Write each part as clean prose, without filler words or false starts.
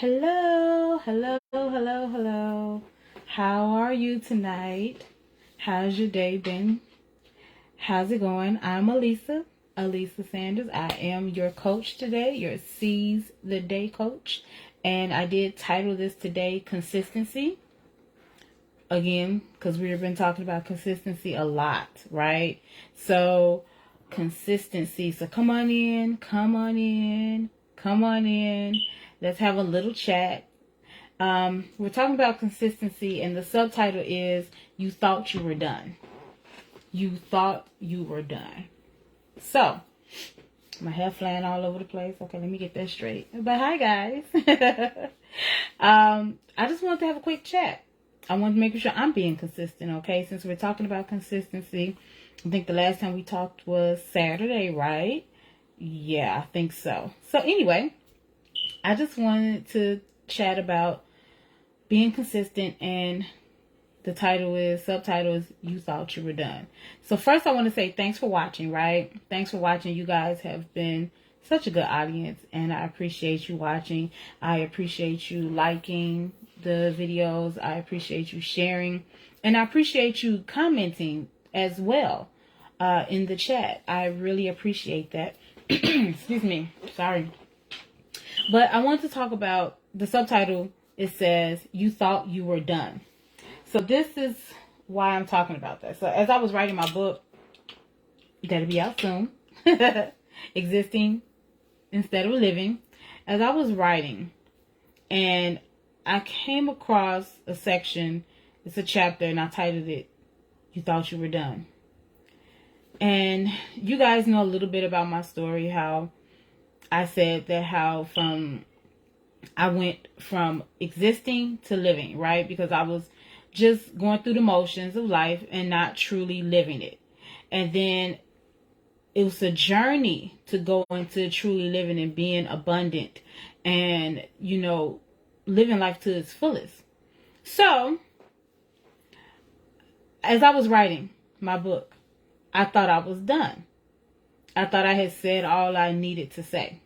Hello, hello, hello, hello. How are you tonight? How's your day been? How's it going? I'm Elisa Sanders. I am your coach today, your Seize the Day coach. And I did title this today Consistency. Again, because we've been talking about consistency a lot, right? So, consistency. So, come on in, come on in, come on in. Let's have a little chat. We're talking about consistency, and the subtitle is You Thought You Were Done. You thought you were done. So, my hair flying all over the place. Okay, let me get that straight. But hi, guys. I just wanted to have a quick chat. I wanted to make sure I'm being consistent, okay? Since we're talking about consistency, I think the last time we talked was Saturday, right? Yeah, I think so. So anyway, I just wanted to chat about being consistent, and the subtitle is You Thought You Were Done. So first I want to say thanks for watching, right? Thanks for watching. You guys have been such a good audience, and I appreciate you watching. I appreciate you liking the videos. I appreciate you sharing, and I appreciate you commenting as well in the chat. I really appreciate that. Excuse me. Sorry. But I want to talk about the subtitle. It says, You Thought You Were Done. So this is why I'm talking about that. So as I was writing my book, that'll be out soon, Existing Instead of Living, as I was writing, and I came across a section, it's a chapter, and I titled it, You Thought You Were Done. And you guys know a little bit about my story, how I said that I went from existing to living, right? Because I was just going through the motions of life and not truly living it. And then it was a journey to go into truly living and being abundant and, living life to its fullest. So, as I was writing my book, I thought I was done. I thought I had said all I needed to say.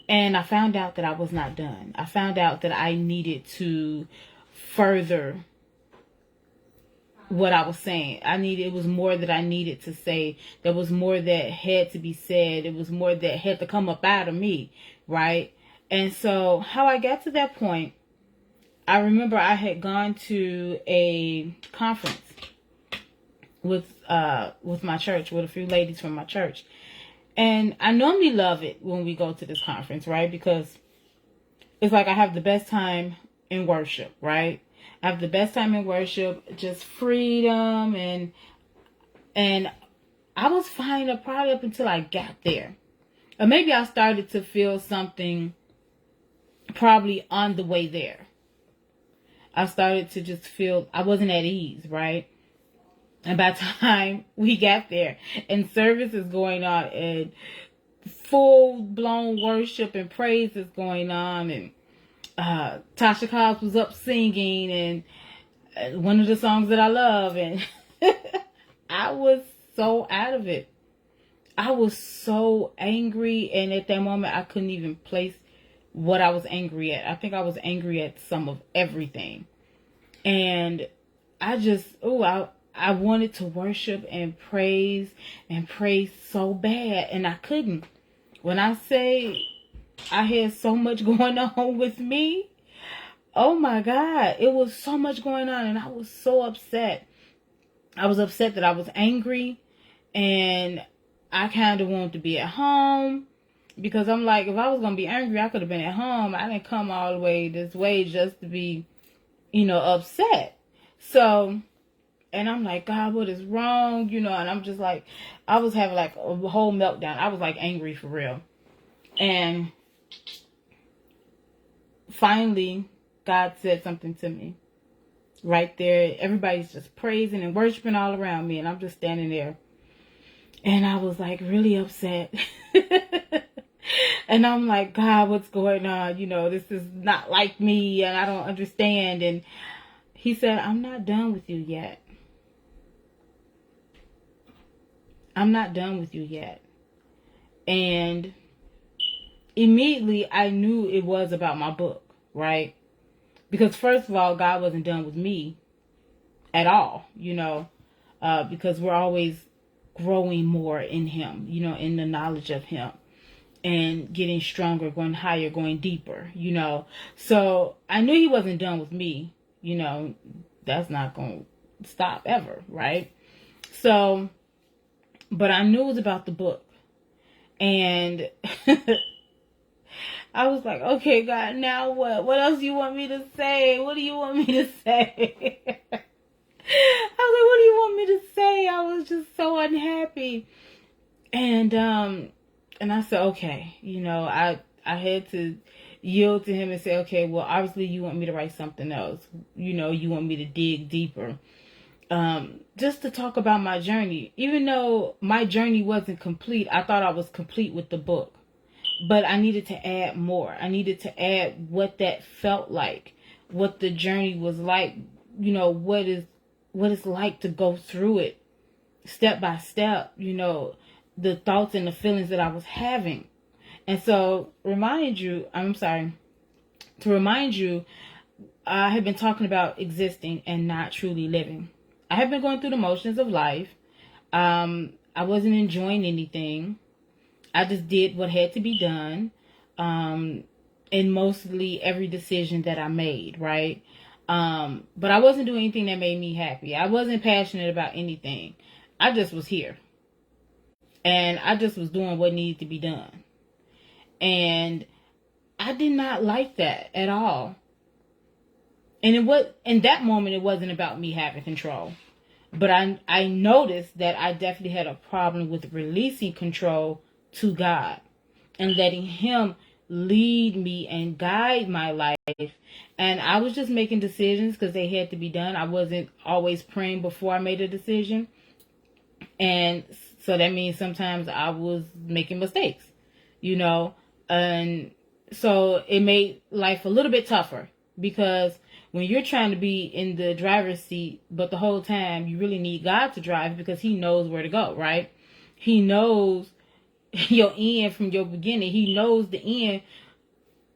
And I found out that I was not done. I found out that I needed to further what I was saying. It was more that I needed to say. There was more that had to be said. It was more that had to come up out of me, right? And so how I got to that point, I remember I had gone to a conference with my church, with a few ladies from my church. And I normally love it when we go to this conference, right? Because it's like I have the best time in worship, right? I have the best time in worship, just freedom, and I was fine probably up until I got there. Or maybe I started to feel something probably on the way there. I started to just feel I wasn't at ease, right? And by the time we got there and service is going on and full-blown worship and praise is going on, and Tasha Cobbs was up singing, and one of the songs that I love, and I was so out of it. I was so angry, and at that moment I couldn't even place what I was angry at. I think I was angry at some of everything. And I just, I wanted to worship and praise so bad, and I couldn't. When I say I had so much going on with me, oh my God, it was so much going on, and I was so upset. I was upset that I was angry, and I kind of wanted to be at home, because I'm like, if I was going to be angry, I could have been at home. I didn't come all the way this way just to be, upset. So, and I'm like, God, what is wrong? And I'm just like, I was having like a whole meltdown. I was like angry for real. And finally, God said something to me right there. Everybody's just praising and worshiping all around me, and I'm just standing there. And I was like really upset. And I'm like, God, what's going on? This is not like me, and I don't understand. And he said, I'm not done with you yet. I'm not done with you yet. And immediately I knew it was about my book, right? Because first of all, God wasn't done with me at all, because we're always growing more in Him, in the knowledge of Him, and getting stronger, going higher, going deeper, So I knew He wasn't done with me, that's not going to stop ever, right? So, but I knew it was about the book. And I was like, okay, God, now what? What else do you want me to say? What do you want me to say? I was like, what do you want me to say? I was just so unhappy. And I said, okay, I had to yield to Him and say, okay, well, obviously you want me to write something else. You want me to dig deeper. Just to talk about my journey. Even though my journey wasn't complete, I thought I was complete with the book. But I needed to add more. I needed to add what that felt like, what the journey was like, what it's like to go through it step by step, the thoughts and the feelings that I was having. And so to remind you, I have been talking about existing and not truly living. I have been going through the motions of life. I wasn't enjoying anything. I just did what had to be done. In mostly every decision that I made, right? But I wasn't doing anything that made me happy. I wasn't passionate about anything. I just was here. And I just was doing what needed to be done. And I did not like that at all. And in that moment, it wasn't about me having control. But I noticed that I definitely had a problem with releasing control to God and letting Him lead me and guide my life. And I was just making decisions because they had to be done. I wasn't always praying before I made a decision. And so that means sometimes I was making mistakes, and so it made life a little bit tougher, because when you're trying to be in the driver's seat, but the whole time you really need God to drive, because He knows where to go, right? He knows your end from your beginning. He knows the end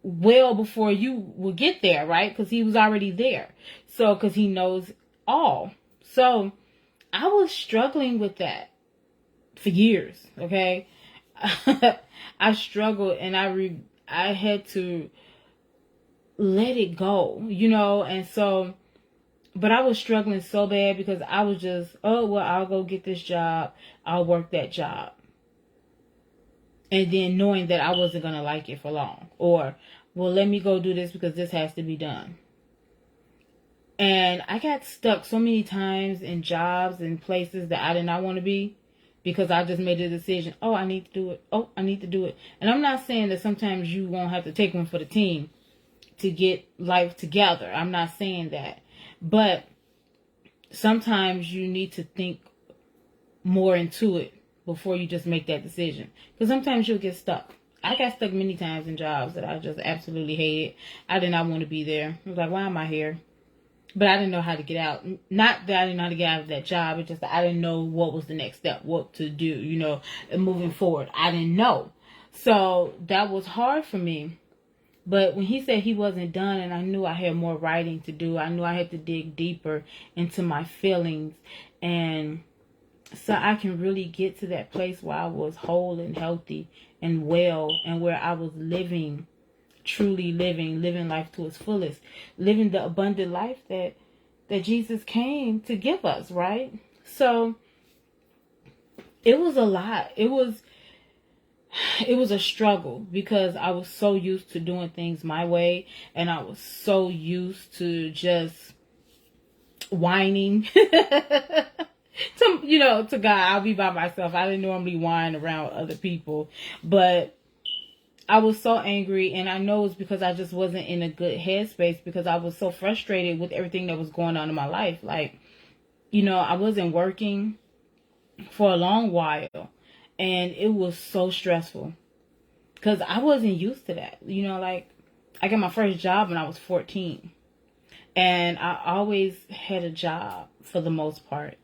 well before you will get there, right? Because He was already there. So, because He knows all. So I was struggling with that for years, okay? I struggled, and I had to let it go, and so, but I was struggling so bad because I was just, oh, well, I'll go get this job, I'll work that job. And then knowing that I wasn't going to like it for long. Or, well, let me go do this because this has to be done. And I got stuck so many times in jobs and places that I did not want to be, because I just made a decision. Oh, I need to do it. Oh, I need to do it. And I'm not saying that sometimes you won't have to take one for the team to get life together. I'm not saying that. But sometimes you need to think more into it before you just make that decision. Because sometimes you'll get stuck. I got stuck many times in jobs that I just absolutely hated. I did not want to be there. I was like, why am I here? But I didn't know how to get out. Not that I didn't know how to get out of that job. It's just that I didn't know what was the next step, what to do, and moving forward. I didn't know. So that was hard for me. But when He said He wasn't done, and I knew I had more writing to do, I knew I had to dig deeper into my feelings. And so I can really get to that place where I was whole and healthy and well, and where I was living, truly living life to its fullest, living the abundant life that Jesus came to give us, right? So it was a lot. It was a struggle, because I was so used to doing things my way, and I was so used to just whining to God. I'll be by myself. I didn't normally whine around other people, but I was so angry, and I know it's because I just wasn't in a good headspace, because I was so frustrated with everything that was going on in my life. Like, I wasn't working for a long while, and it was so stressful because I wasn't used to that. Like, I got my first job when I was 14, and I always had a job for the most part.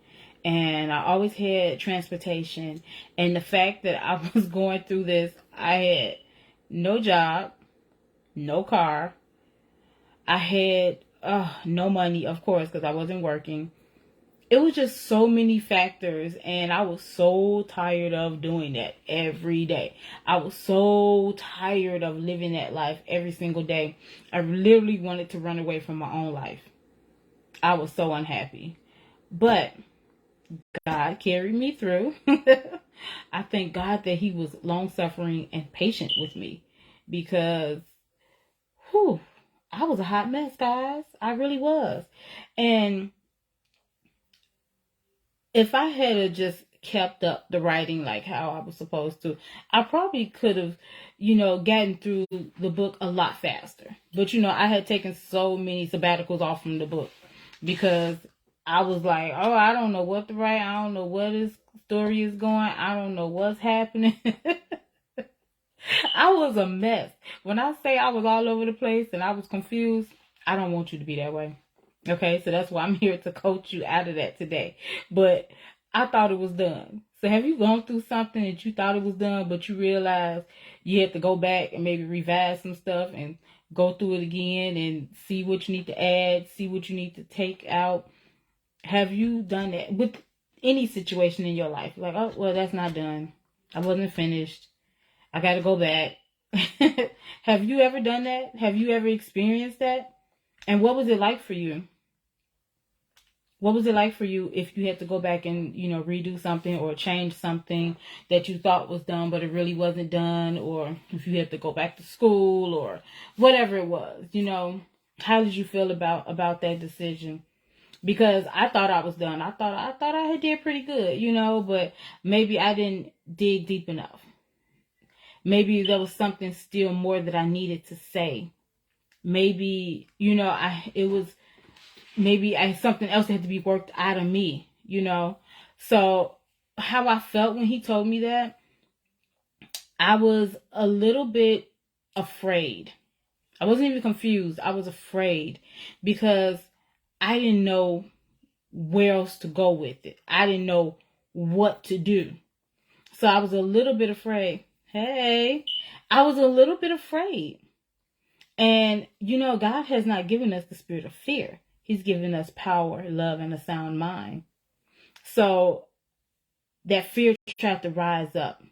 And I always had transportation. And the fact that I was going through this, I had no job, no car. I had no money, of course, because I wasn't working. It was just so many factors, and I was so tired of doing that every day. I was so tired of living that life every single day. I literally wanted to run away from my own life. I was so unhappy. But God carried me through. I thank God that He was long suffering and patient with me, because whew, I was a hot mess, guys. I really was. And if I had just kept up the writing like how I was supposed to, I probably could have, gotten through the book a lot faster. But I had taken so many sabbaticals off from the book because I was like, oh, I don't know what to write. I don't know what this story is going. I don't know what's happening. I was a mess. When I say I was all over the place and I was confused, I don't want you to be that way. Okay, so that's why I'm here to coach you out of that today. But I thought it was done. So have you gone through something that you thought it was done, but you realized you had to go back and maybe revise some stuff and go through it again and see what you need to add, see what you need to take out? Have you done that with any situation in your life? Like, oh, well, that's not done. I wasn't finished. I got to go back. Have you ever done that? Have you ever experienced that? And what was it like for you? What was it like for you if you had to go back and, redo something or change something that you thought was done, but it really wasn't done? Or if you had to go back to school or whatever it was, how did you feel about that decision? Because I thought I was done. I thought I had did pretty good, but maybe I didn't dig deep enough. Maybe there was something still more that I needed to say. Maybe, something else had to be worked out of me, So how I felt when he told me that, I was a little bit afraid. I wasn't even confused. I was afraid because I didn't know where else to go with it. I didn't know what to do. So I was a little bit afraid. I was a little bit afraid. And, God has not given us the spirit of fear. He's given us power, love, and a sound mind. So that fear tried to rise up.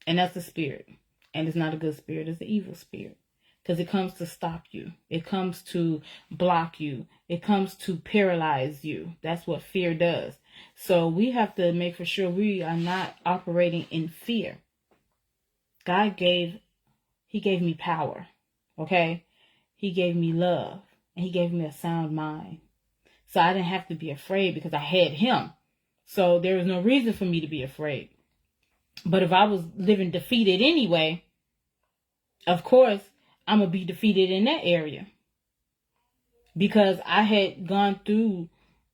And that's a spirit. And it's not a good spirit. It's an evil spirit. Because it comes to stop you. It comes to block you. It comes to paralyze you. That's what fear does. So we have to make for sure we are not operating in fear. God gave me power. Okay? He gave me love. And He gave me a sound mind. So I didn't have to be afraid because I had Him. So there was no reason for me to be afraid. But if I was living defeated anyway, of course, I'm going to be defeated in that area. Because I had gone through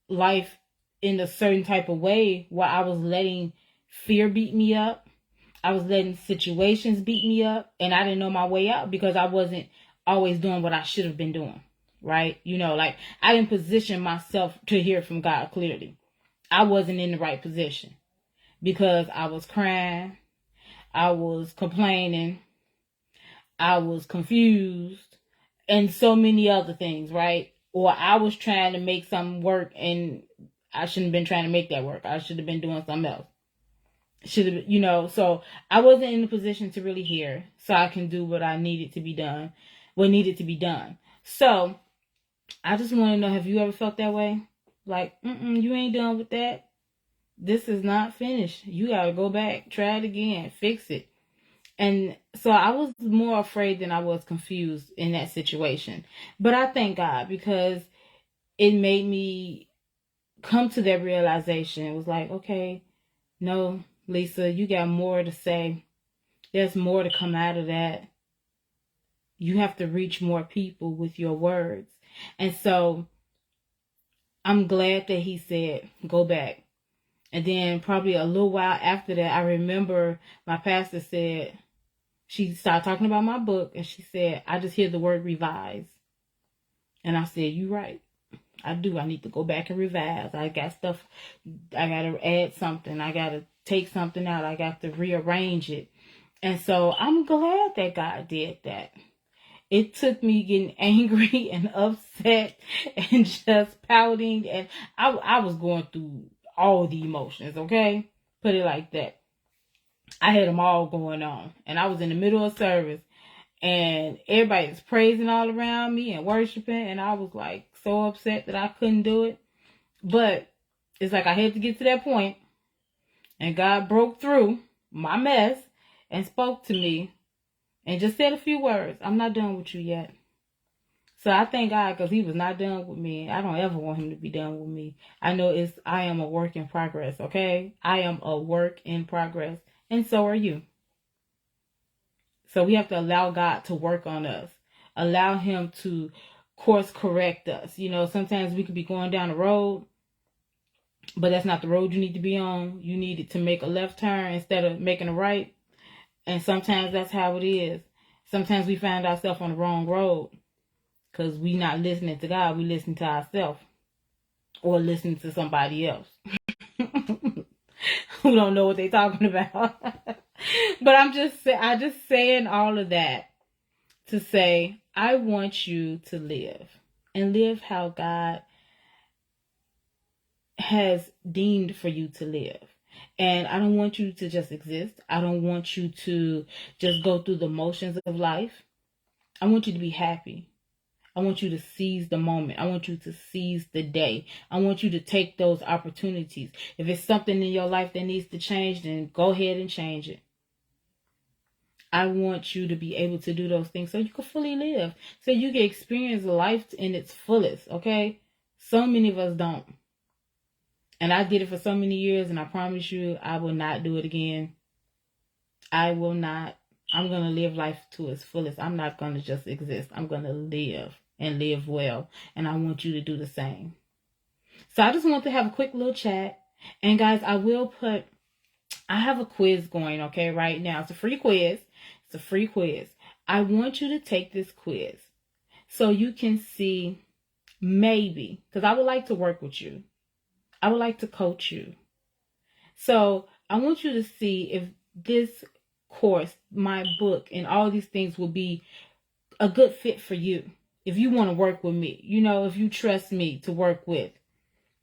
life in a certain type of way where I was letting fear beat me up. I was letting situations beat me up. And I didn't know my way out because I wasn't always doing what I should have been doing. Right? I didn't position myself to hear from God clearly. I wasn't in the right position because I was crying. I was complaining. I was confused and so many other things, right? Or I was trying to make something work and I shouldn't have been trying to make that work. I should have been doing something else. So I wasn't in a position to really hear so I can do what needed to be done. So I just want to know, have you ever felt that way? Like, you ain't done with that. This is not finished. You got to go back, try it again, fix it. And so I was more afraid than I was confused in that situation. But I thank God because it made me come to that realization. It was like, okay, no, Lisa, you got more to say. There's more to come out of that. You have to reach more people with your words. And so I'm glad that he said, go back. And then probably a little while after that, I remember my pastor said, she started talking about my book and she said, I just hear the word revise. And I said, you're right. I do. I need to go back and revise. I got stuff. I got to add something. I got to take something out. I got to rearrange it. And so I'm glad that God did that. It took me getting angry and upset and just pouting. And I was going through all the emotions, okay? Put it like that. I had them all going on. And I was in the middle of service. And everybody was praising all around me and worshiping. And I was like so upset that I couldn't do it. But it's like I had to get to that point. And God broke through my mess and spoke to me and just said a few words. I'm not done with you yet. So I thank God because he was not done with me. I don't ever want him to be done with me. I know I am a work in progress, okay? I am a work in progress. And so are you. So we have to allow God to work on us. Allow him to course correct us. You know, sometimes we could be going down the road, but that's not the road you need to be on. You need to make a left turn instead of making a right. And sometimes that's how it is. Sometimes we find ourselves on the wrong road because we not listening to God. We listen to ourselves or listening to somebody else who don't know what they're talking about. But I just saying all of that to say, I want you to live and live how God has deemed for you to live. And I don't want you to just exist. I don't want you to just go through the motions of life. I want you to be happy. I want you to seize the moment. I want you to seize the day. I want you to take those opportunities. If it's something in your life that needs to change, then go ahead and change it. I want you to be able to do those things so you can fully live. So you can experience life in its fullest, okay? So many of us don't. And I did it for so many years, and I promise you, I will not do it again. I will not. I'm going to live life to its fullest. I'm not going to just exist. I'm going to live and live well. And I want you to do the same. So I just want to have a quick little chat. And guys, I have a quiz going, okay, right now. It's a free quiz. I want you to take this quiz so you can see maybe, because I would like to work with you. I would like to coach you. So I want you to see if this course, my book, and all these things will be a good fit for you. If you want to work with me, you know, if you trust me to work with.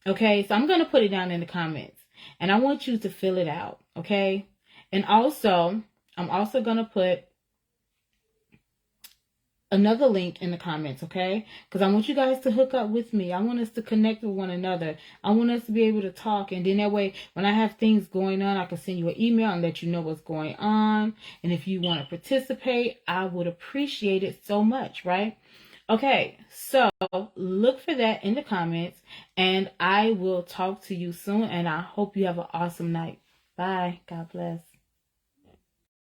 Okay, so I'm going to put it down in the comments. And I want you to fill it out. Okay. And also, I'm also going to put another link in the comments, okay? Because I want you guys to hook up with me. I want us to connect with one another. I want us to be able to talk. And then that way, when I have things going on, I can send you an email and let you know what's going on. And if you want to participate, I would appreciate it so much, right? Okay, so look for that in the comments. And I will talk to you soon. And I hope you have an awesome night. Bye. God bless.